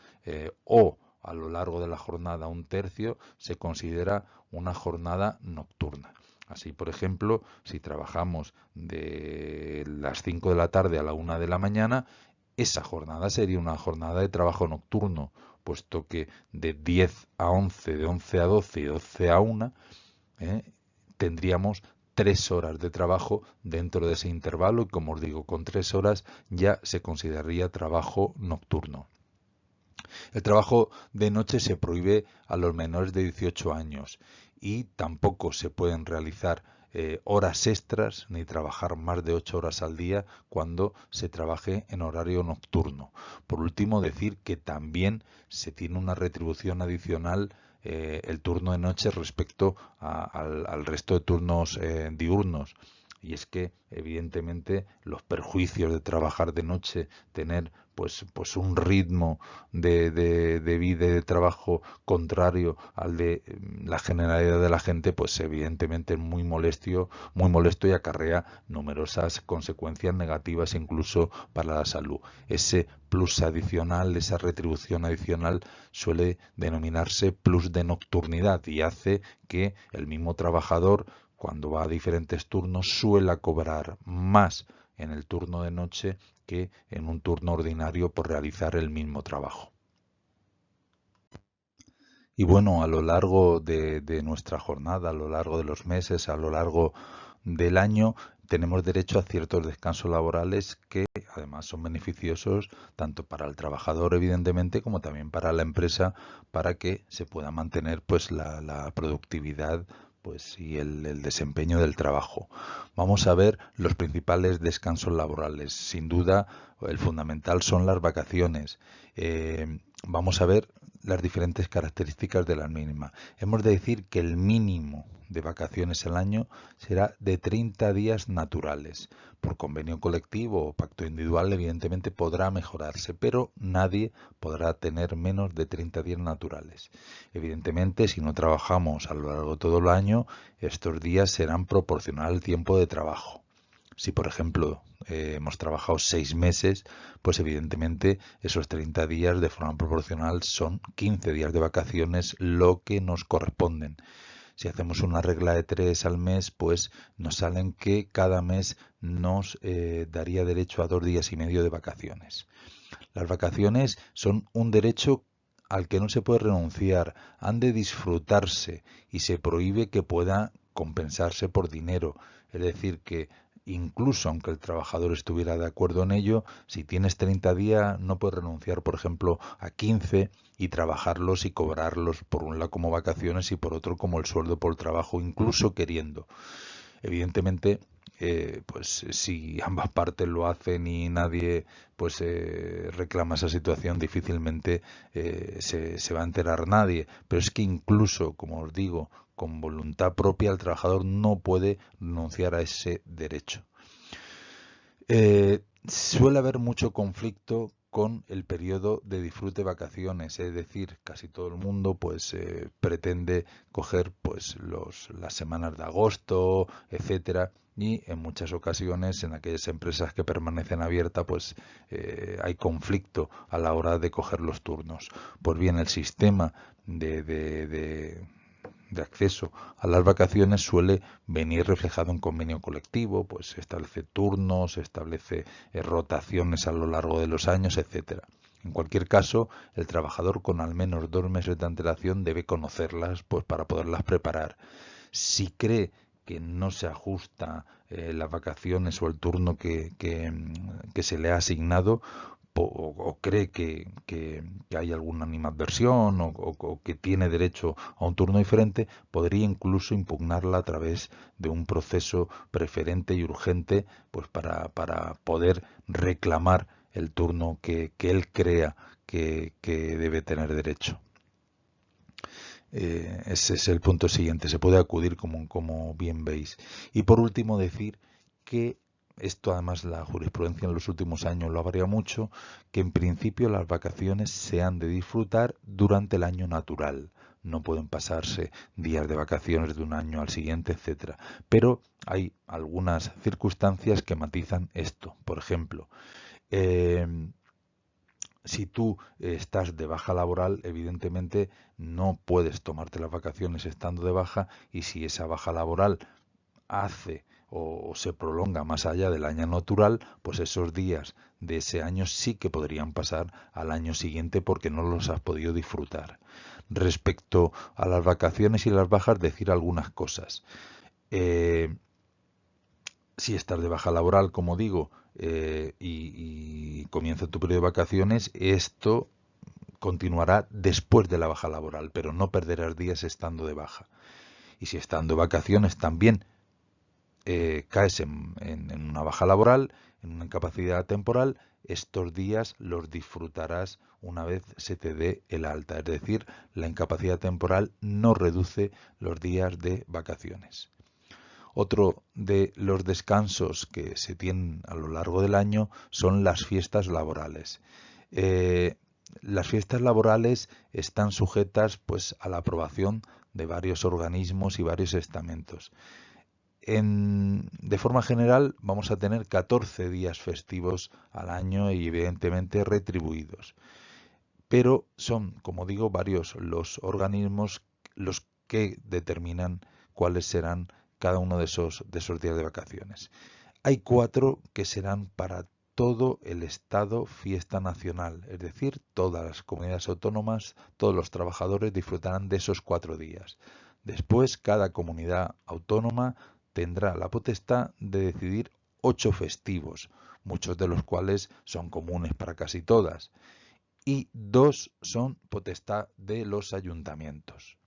S1: o a lo largo de la jornada un tercio, se considera una jornada nocturna. Así, por ejemplo, si trabajamos de las 5 de la tarde a la 1 de la mañana, esa jornada sería una jornada de trabajo nocturno, puesto que de 10 a 11, de 11 a 12 y 12 a 1, tendríamos 3 horas de trabajo dentro de ese intervalo, y como os digo, con 3 horas ya se consideraría trabajo nocturno. El trabajo de noche se prohíbe a los menores de 18 años y tampoco se pueden realizar horas extras ni trabajar más de 8 horas al día cuando se trabaje en horario nocturno. Por último, decir que también se tiene una retribución adicional el turno de noche respecto al resto de turnos diurnos. Y es que, evidentemente, los perjuicios de trabajar de noche, tener pues un ritmo de vida y de trabajo contrario al de la generalidad de la gente, pues evidentemente es muy molesto y acarrea numerosas consecuencias negativas incluso para la salud. Ese plus adicional, esa retribución adicional, suele denominarse plus de nocturnidad y hace que el mismo trabajador, cuando va a diferentes turnos, suele cobrar más en el turno de noche que en un turno ordinario por realizar el mismo trabajo. Y bueno, a lo largo de nuestra jornada, a lo largo de los meses, a lo largo del año, tenemos derecho a ciertos descansos laborales que además son beneficiosos tanto para el trabajador, evidentemente, como también para la empresa, para que se pueda mantener pues la productividad pues y el desempeño del trabajo. Vamos a ver los principales descansos laborales. Sin duda, el fundamental son las vacaciones. Vamos a ver las diferentes características de las mismas. Hemos de decir que el mínimo de vacaciones al año será de 30 días naturales. Por convenio colectivo o pacto individual, evidentemente podrá mejorarse, pero nadie podrá tener menos de 30 días naturales. Evidentemente, si no trabajamos a lo largo de todo el año, estos días serán proporcional al tiempo de trabajo. Si, por ejemplo, hemos trabajado 6 meses, pues evidentemente esos 30 días de forma proporcional son 15 días de vacaciones, lo que nos corresponden. Si hacemos una regla de 3 al mes, pues nos salen que cada mes nos daría derecho a 2 días y medio de vacaciones. Las vacaciones son un derecho al que no se puede renunciar, han de disfrutarse y se prohíbe que pueda compensarse por dinero. Es decir, que incluso aunque el trabajador estuviera de acuerdo en ello, si tienes 30 días no puedes renunciar, por ejemplo, a 15 y trabajarlos y cobrarlos por un lado como vacaciones y por otro como el sueldo por el trabajo, incluso queriendo. Evidentemente, pues si ambas partes lo hacen y nadie pues reclama esa situación, difícilmente se va a enterar nadie. Pero es que incluso, como os digo, con voluntad propia el trabajador no puede renunciar a ese derecho. Suele haber mucho conflicto con el periodo de disfrute vacaciones, es decir, casi todo el mundo pues pretende coger pues las semanas de agosto, etcétera, y en muchas ocasiones en aquellas empresas que permanecen abiertas pues hay conflicto a la hora de coger los turnos. Pues bien, el sistema de acceso a las vacaciones suele venir reflejado en convenio colectivo, pues establece turnos, establece rotaciones a lo largo de los años, etcétera. En cualquier caso, el trabajador con al menos 2 meses de antelación debe conocerlas pues para poderlas preparar. Si cree que no se ajusta las vacaciones o el turno que se le ha asignado, o cree que hay alguna animadversión o que tiene derecho a un turno diferente, podría incluso impugnarla a través de un proceso preferente y urgente pues para poder reclamar el turno que él crea que debe tener derecho. Ese es el punto siguiente, se puede acudir como bien veis. Y por último decir que esto además la jurisprudencia en los últimos años lo ha variado mucho, que en principio las vacaciones se han de disfrutar durante el año natural. No pueden pasarse días de vacaciones de un año al siguiente, etcétera. Pero hay algunas circunstancias que matizan esto. Por ejemplo, eh, si tú estás de baja laboral, evidentemente no puedes tomarte las vacaciones estando de baja, y si esa baja laboral hace o se prolonga más allá del año natural, pues esos días de ese año sí que podrían pasar al año siguiente porque no los has podido disfrutar. Respecto a las vacaciones y las bajas, decir algunas cosas. Si estás de baja laboral, como digo, y comienza tu periodo de vacaciones, esto continuará después de la baja laboral, pero no perderás días estando de baja. Y si estando de vacaciones también caes en una baja laboral, en una incapacidad temporal, estos días los disfrutarás una vez se te dé el alta. Es decir, la incapacidad temporal no reduce los días de vacaciones. Otro de los descansos que se tienen a lo largo del año son las fiestas laborales. Las fiestas laborales están sujetas pues a la aprobación de varios organismos y varios estamentos. De forma general vamos a tener 14 días festivos al año y evidentemente retribuidos. Pero son, como digo, varios los organismos los que determinan cuáles serán cada uno de esos días de vacaciones. Hay 4 que serán para todo el Estado fiesta nacional, es decir, todas las comunidades autónomas, todos los trabajadores disfrutarán de esos 4 días. Después, cada comunidad autónoma tendrá la potestad de decidir 8 festivos, muchos de los cuales son comunes para casi todas, y 2 son potestad de los ayuntamientos.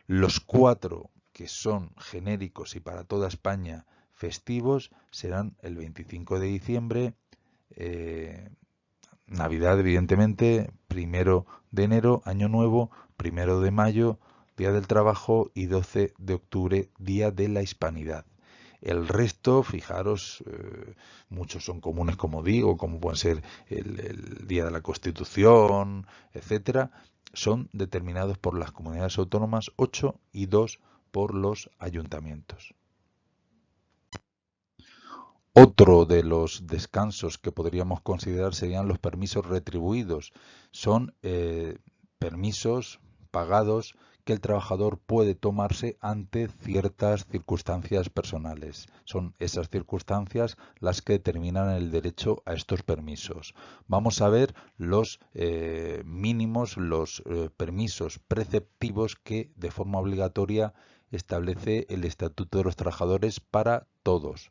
S1: Los 4 que son genéricos y para toda España festivos serán el 25 de diciembre, Navidad evidentemente, 1 de enero, Año Nuevo, 1 de mayo, Día del Trabajo, y 12 de octubre, Día de la Hispanidad. El resto, fijaros, muchos son comunes, como digo, como pueden ser el Día de la Constitución, etcétera, son determinados por las comunidades autónomas, 8, y 2 por los ayuntamientos. Otro de los descansos que podríamos considerar serían los permisos retribuidos. Son permisos pagados que el trabajador puede tomarse ante ciertas circunstancias personales. Son esas circunstancias las que determinan el derecho a estos permisos. Vamos a ver los mínimos, los permisos preceptivos que de forma obligatoria establece el Estatuto de los Trabajadores para todos.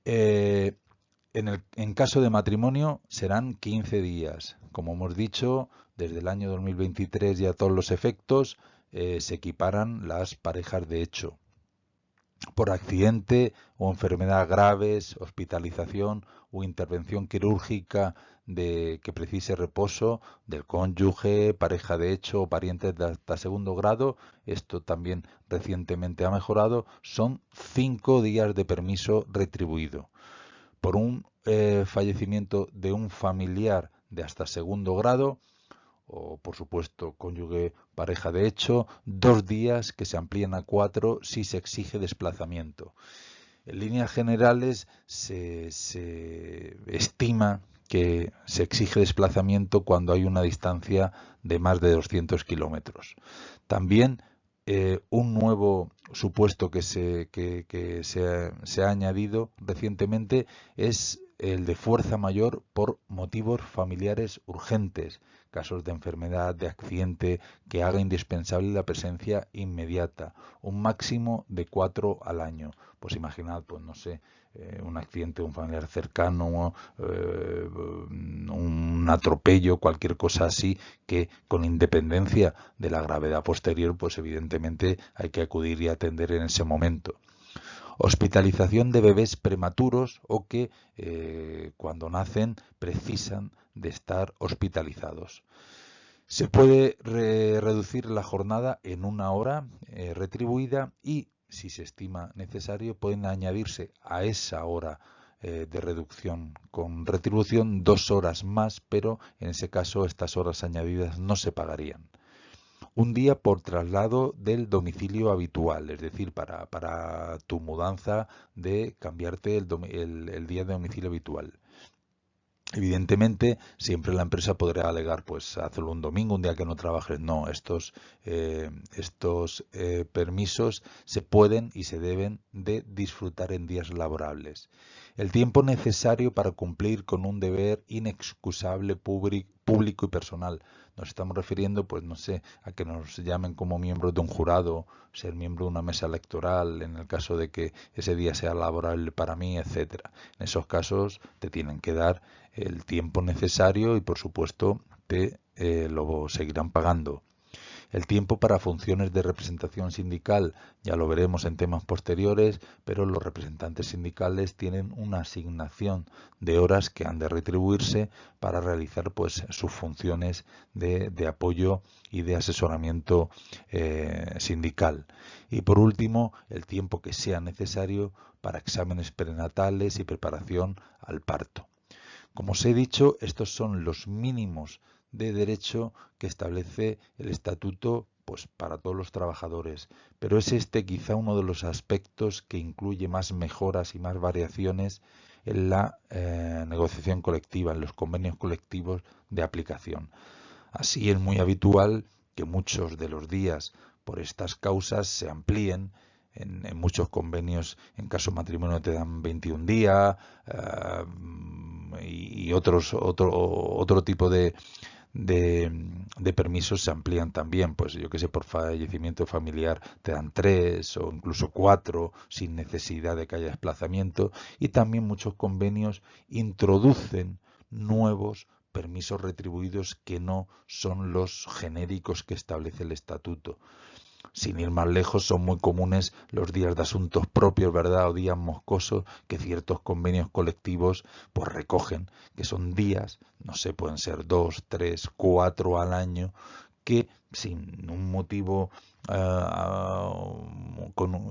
S1: En caso de matrimonio serán 15 días. Como hemos dicho, desde el año 2023 y a todos los efectos se equiparan las parejas de hecho. por accidente o enfermedad graves, hospitalización o intervención quirúrgica que precise reposo del cónyuge, pareja de hecho o parientes de hasta segundo grado. Esto también recientemente ha mejorado. Son 5 días de permiso retribuido. Por un fallecimiento de un familiar de hasta segundo grado, o por supuesto cónyuge, pareja de hecho, 2 días que se amplían a 4 si se exige desplazamiento. En líneas generales se estima que se exige desplazamiento cuando hay una distancia de más de 200 kilómetros. También un nuevo supuesto que se ha añadido recientemente es el de fuerza mayor por motivos familiares urgentes, casos de enfermedad, de accidente, que haga indispensable la presencia inmediata, un máximo de 4 al año. Pues imaginad, pues no sé, un accidente de un familiar cercano, un atropello, cualquier cosa así, que con independencia de la gravedad posterior, pues evidentemente hay que acudir y atender en ese momento. Hospitalización de bebés prematuros o que cuando nacen precisan de estar hospitalizados. Se puede reducir la jornada en 1 hora retribuida y, si se estima necesario, pueden añadirse a esa hora de reducción con retribución 2 horas más, pero en ese caso estas horas añadidas no se pagarían. Un día por traslado del domicilio habitual, es decir, para tu mudanza de cambiarte el día de domicilio habitual. Evidentemente, siempre la empresa podrá alegar, pues, hacerlo un domingo, un día que no trabajes. No, estos permisos se pueden y se deben de disfrutar en días laborables. El tiempo necesario para cumplir con un deber inexcusable público y personal. Nos estamos refiriendo, pues, no sé, a que nos llamen como miembros de un jurado, ser miembro de una mesa electoral, en el caso de que ese día sea laborable para mí, etcétera. En esos casos te tienen que dar el tiempo necesario y por supuesto te lo seguirán pagando. El tiempo para funciones de representación sindical ya lo veremos en temas posteriores, pero los representantes sindicales tienen una asignación de horas que han de retribuirse para realizar, pues, sus funciones de apoyo y de asesoramiento sindical. Y por último, el tiempo que sea necesario para exámenes prenatales y preparación al parto. Como os he dicho, estos son los mínimos de derecho que establece el estatuto, pues, para todos los trabajadores, pero es este quizá uno de los aspectos que incluye más mejoras y más variaciones en la negociación colectiva, en los convenios colectivos de aplicación. Así es muy habitual que muchos de los días por estas causas se amplíen. En muchos convenios, en caso de matrimonio, te dan 21 días y otro tipo de permisos se amplían también. Pues yo que sé, por fallecimiento familiar te dan 3 o incluso 4 sin necesidad de que haya desplazamiento. Y también muchos convenios introducen nuevos permisos retribuidos que no son los genéricos que establece el estatuto. Sin ir más lejos, son muy comunes los días de asuntos propios, ¿verdad? O días moscosos que ciertos convenios colectivos pues recogen, que son días, no sé, pueden ser 2, 3, 4 al año, que sin un motivo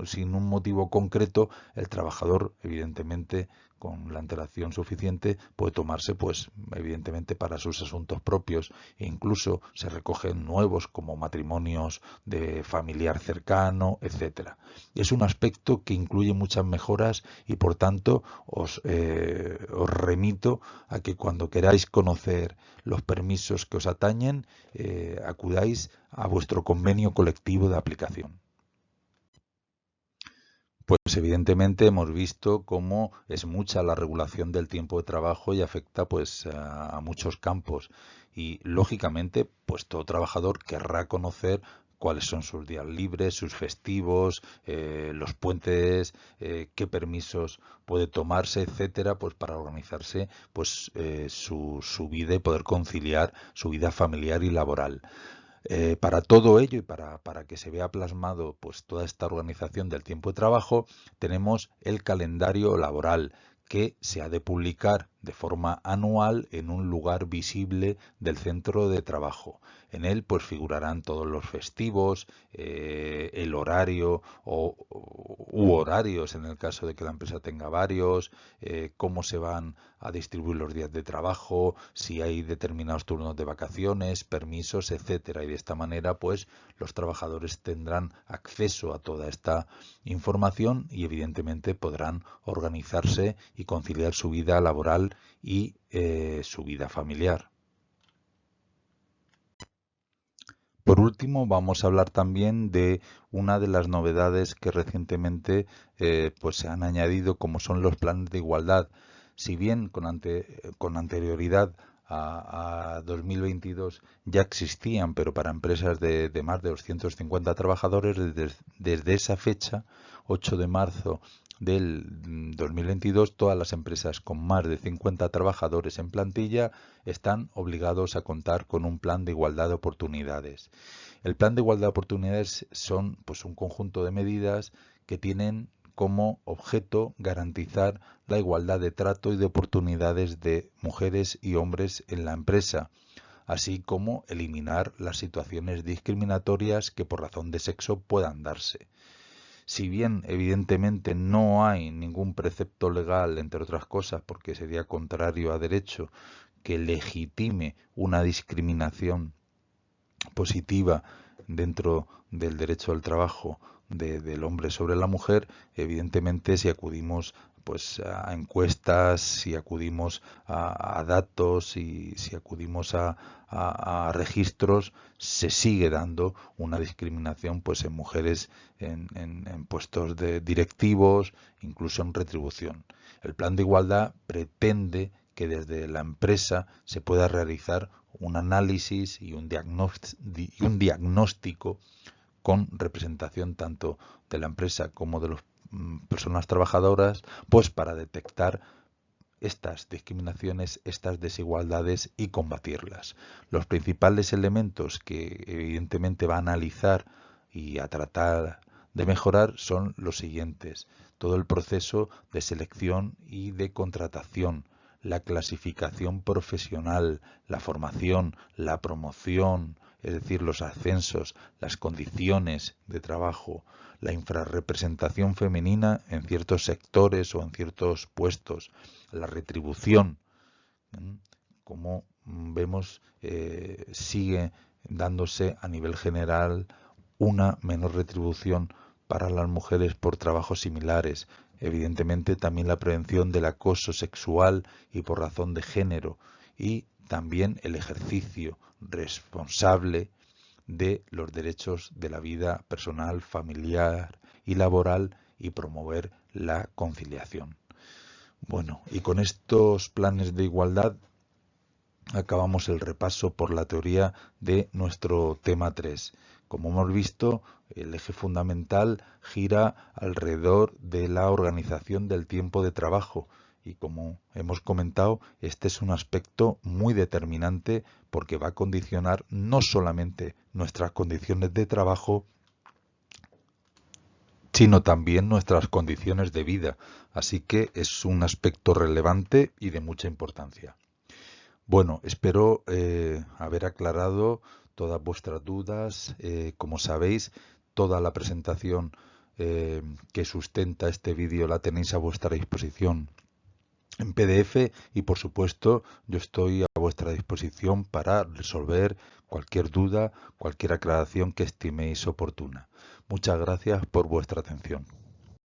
S1: sin un motivo concreto, el trabajador, evidentemente, con la antelación suficiente, puede tomarse, pues, evidentemente, para sus asuntos propios. E incluso se recogen nuevos como matrimonios de familiar cercano, etcétera. Es un aspecto que incluye muchas mejoras y, por tanto, os remito a que cuando queráis conocer los permisos que os atañen, acudáis a vuestro convenio colectivo de aplicación. Pues evidentemente hemos visto cómo es mucha la regulación del tiempo de trabajo y afecta, pues, a muchos campos, y lógicamente pues todo trabajador querrá conocer cuáles son sus días libres, sus festivos, los puentes, qué permisos puede tomarse, etcétera, pues para organizarse, pues su vida y poder conciliar su vida familiar y laboral. Para todo ello y para que se vea plasmado pues toda esta organización del tiempo de trabajo, tenemos el calendario laboral que se ha de publicar de forma anual en un lugar visible del centro de trabajo. En él pues figurarán todos los festivos, el horario u horarios en el caso de que la empresa tenga varios, cómo se van a distribuir los días de trabajo, si hay determinados turnos de vacaciones, permisos, etcétera. Y de esta manera, pues, los trabajadores tendrán acceso a toda esta información y, evidentemente, podrán organizarse y conciliar su vida laboral y su vida familiar. Por último, vamos a hablar también de una de las novedades que recientemente pues se han añadido, como son los planes de igualdad. Si bien con anterioridad a 2022 ya existían, pero para empresas de más de 250 trabajadores, desde esa fecha, 8 de marzo del 2022, todas las empresas con más de 50 trabajadores en plantilla están obligados a contar con un plan de igualdad de oportunidades. El plan de igualdad de oportunidades son pues un conjunto de medidas que tienen como objeto garantizar la igualdad de trato y de oportunidades de mujeres y hombres en la empresa, así como eliminar las situaciones discriminatorias que por razón de sexo puedan darse. Si bien evidentemente no hay ningún precepto legal, entre otras cosas, porque sería contrario a derecho, que legitime una discriminación positiva dentro del derecho al trabajo del hombre sobre la mujer, evidentemente si acudimos pues a encuestas, si acudimos a datos y si acudimos a registros, se sigue dando una discriminación pues en mujeres en puestos de directivos, incluso en retribución. El plan de igualdad pretende que desde la empresa se pueda realizar un análisis y un diagnóstico con representación tanto de la empresa como de las personas trabajadoras, pues para detectar estas discriminaciones, estas desigualdades y combatirlas. Los principales elementos que evidentemente va a analizar y a tratar de mejorar son los siguientes: todo el proceso de selección y de contratación, la clasificación profesional, la formación, la promoción, es decir, los ascensos, las condiciones de trabajo, la infrarrepresentación femenina en ciertos sectores o en ciertos puestos, la retribución, como vemos, sigue dándose a nivel general una menor retribución para las mujeres por trabajos similares. Evidentemente también la prevención del acoso sexual y por razón de género, y también el ejercicio responsable de los derechos de la vida personal, familiar y laboral, y promover la conciliación. Bueno, y con estos planes de igualdad acabamos el repaso por la teoría de nuestro tema 3. Como hemos visto, el eje fundamental gira alrededor de la organización del tiempo de trabajo, y como hemos comentado, este es un aspecto muy determinante porque va a condicionar no solamente nuestras condiciones de trabajo, sino también nuestras condiciones de vida. Así que es un aspecto relevante y de mucha importancia. Bueno, espero haber aclarado todas vuestras dudas. Como sabéis, toda la presentación que sustenta este vídeo la tenéis a vuestra disposición en PDF, y por supuesto yo estoy a vuestra disposición para resolver cualquier duda, cualquier aclaración que estiméis oportuna. Muchas gracias por vuestra atención.